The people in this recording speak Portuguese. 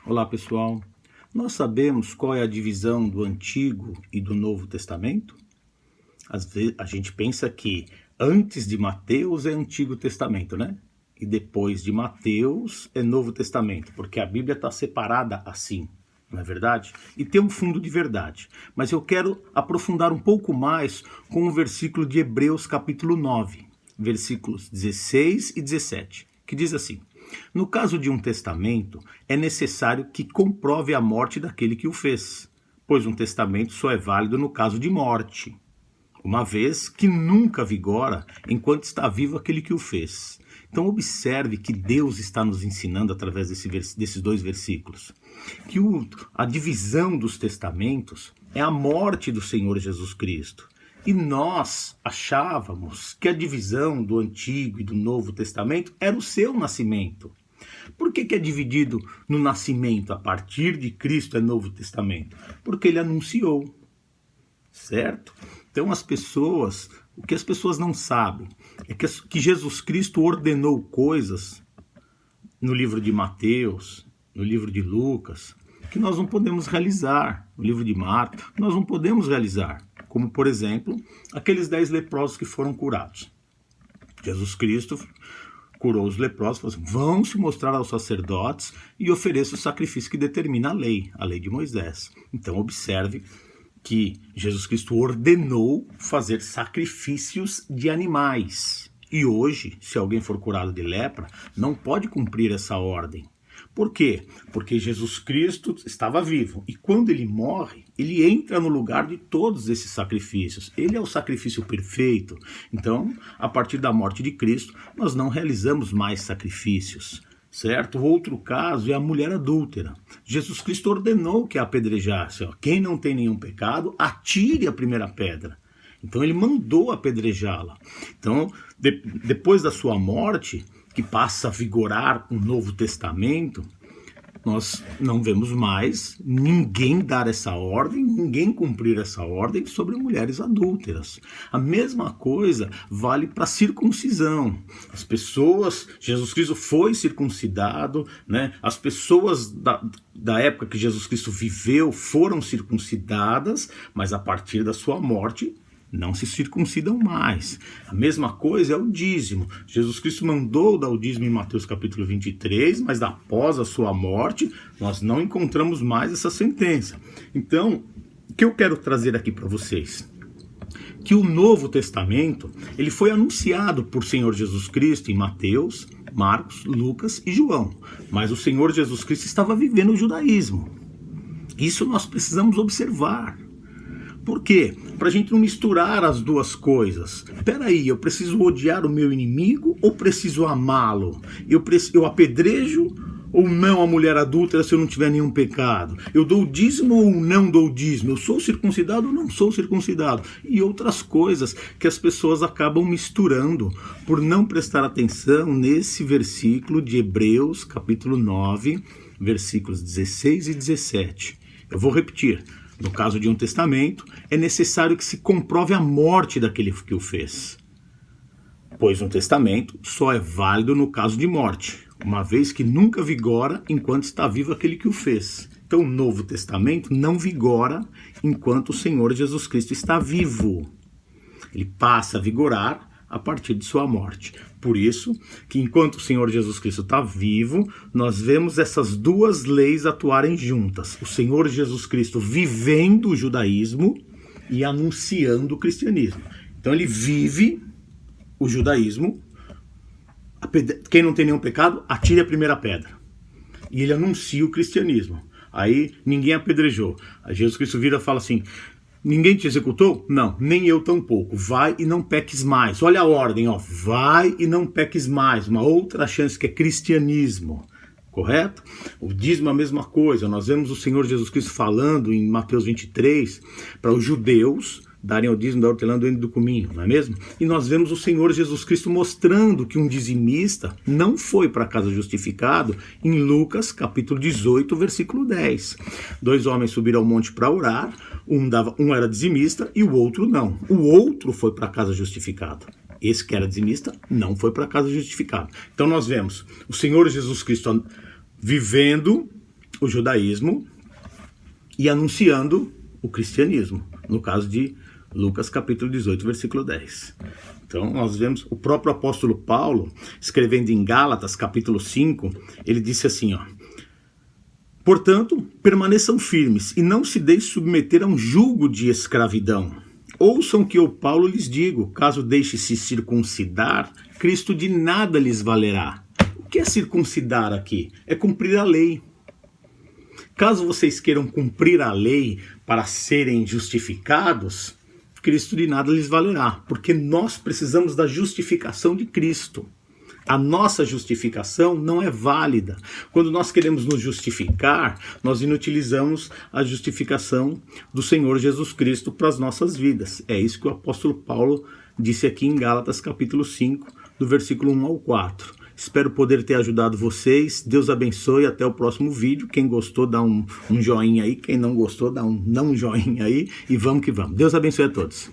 Olá pessoal, nós sabemos qual é a divisão do Antigo e do Novo Testamento? Às vezes a gente pensa que antes de Mateus é Antigo Testamento, né? E depois de Mateus é Novo Testamento, porque a Bíblia está separada assim, não é verdade? E tem um fundo de verdade. Mas eu quero aprofundar um pouco mais com o versículo de Hebreus capítulo 9, versículos 16 e 17, que diz assim: no caso de um testamento, é necessário que comprove a morte daquele que o fez, pois um testamento só é válido no caso de morte, uma vez que nunca vigora enquanto está vivo aquele que o fez. Então observe que Deus está nos ensinando através desses dois versículos, que a divisão dos testamentos é a morte do Senhor Jesus Cristo. E nós achávamos que a divisão do Antigo e do Novo Testamento era o seu nascimento. Por que é dividido no nascimento? A partir de Cristo é Novo Testamento? Porque ele anunciou, certo? Então o que as pessoas não sabem é que Jesus Cristo ordenou coisas no livro de Mateus, no livro de Lucas, que nós não podemos realizar, no livro de Marcos, nós não podemos realizar. Como, por exemplo, aqueles 10 leprosos que foram curados. Jesus Cristo curou os leprosos, falou assim: vão se mostrar aos sacerdotes e ofereça o sacrifício que determina a lei de Moisés. Então observe que Jesus Cristo ordenou fazer sacrifícios de animais. E hoje, se alguém for curado de lepra, não pode cumprir essa ordem. Por quê? Porque Jesus Cristo estava vivo. E quando ele morre, ele entra no lugar de todos esses sacrifícios. Ele é o sacrifício perfeito. Então, a partir da morte de Cristo, nós não realizamos mais sacrifícios. Certo? Outro caso é a mulher adúltera. Jesus Cristo ordenou que a apedrejasse. Quem não tem nenhum pecado, atire a primeira pedra. Então ele mandou apedrejá-la. Então, depois da sua morte, que passa a vigorar o Novo Testamento, nós não vemos mais ninguém dar essa ordem, ninguém cumprir essa ordem sobre mulheres adúlteras. A mesma coisa vale para a circuncisão. As pessoas, Jesus Cristo foi circuncidado, né? As pessoas da época que Jesus Cristo viveu foram circuncidadas, mas a partir da sua morte não se circuncidam mais. A mesma coisa é o dízimo. Jesus Cristo mandou dar o dízimo em Mateus capítulo 23, mas após a sua morte, nós não encontramos mais essa sentença. Então, o que eu quero trazer aqui para vocês? Que o Novo Testamento, ele foi anunciado por Senhor Jesus Cristo em Mateus, Marcos, Lucas e João. Mas o Senhor Jesus Cristo estava vivendo o judaísmo. Isso nós precisamos observar. Por quê? Para a gente não misturar as duas coisas. Peraí, eu preciso odiar o meu inimigo ou preciso amá-lo? Eu apedrejo ou não a mulher adúltera se eu não tiver nenhum pecado? Eu dou dízimo ou não dou dízimo? Eu sou circuncidado ou não sou circuncidado? E outras coisas que as pessoas acabam misturando por não prestar atenção nesse versículo de Hebreus, capítulo 9, versículos 16 e 17. Eu vou repetir. No caso de um testamento, é necessário que se comprove a morte daquele que o fez, pois um testamento só é válido no caso de morte, uma vez que nunca vigora enquanto está vivo aquele que o fez. Então o Novo Testamento não vigora enquanto o Senhor Jesus Cristo está vivo. Ele passa a vigorar a partir de sua morte. Por isso que enquanto o Senhor Jesus Cristo está vivo, nós vemos essas duas leis atuarem juntas. O Senhor Jesus Cristo vivendo o judaísmo e anunciando o cristianismo. Então ele vive o judaísmo. Quem não tem nenhum pecado, atire a primeira pedra. E ele anuncia o cristianismo. Aí ninguém apedrejou. Aí Jesus Cristo vira e fala assim: ninguém te executou? Não, nem eu tampouco. Vai e não peques mais. Olha a ordem, ó. Vai e não peques mais. Uma outra chance que é cristianismo. Correto? O dízimo é a mesma coisa. Nós vemos o Senhor Jesus Cristo falando em Mateus 23 para os judeus darem o dízimo da hortelã, do do cominho, não é mesmo? E nós vemos o Senhor Jesus Cristo mostrando que um dizimista não foi para casa justificado em Lucas capítulo 18, versículo 10. 2 homens subiram ao monte para orar, um era dizimista e o outro não. O outro foi para casa justificado. Esse que era dizimista não foi para casa justificado. Então nós vemos o Senhor Jesus Cristo vivendo o judaísmo e anunciando o cristianismo, no caso de Lucas capítulo 18, versículo 10. Então nós vemos o próprio apóstolo Paulo, escrevendo em Gálatas capítulo 5, ele disse assim, ó: portanto, permaneçam firmes e não se deixem submeter a um jugo de escravidão. Ouçam o que eu, Paulo, lhes digo: caso deixe-se circuncidar, Cristo de nada lhes valerá. O que é circuncidar aqui? É cumprir a lei. Caso vocês queiram cumprir a lei para serem justificados, Cristo de nada lhes valerá, porque nós precisamos da justificação de Cristo. A nossa justificação não é válida. Quando nós queremos nos justificar, nós inutilizamos a justificação do Senhor Jesus Cristo para as nossas vidas. É isso que o apóstolo Paulo disse aqui em Gálatas capítulo 5, do versículo 1 ao 4. Espero poder ter ajudado vocês. Deus abençoe. Até o próximo vídeo. Quem gostou, dá um joinha aí. Quem não gostou, dá um não joinha aí. E vamos que vamos. Deus abençoe a todos.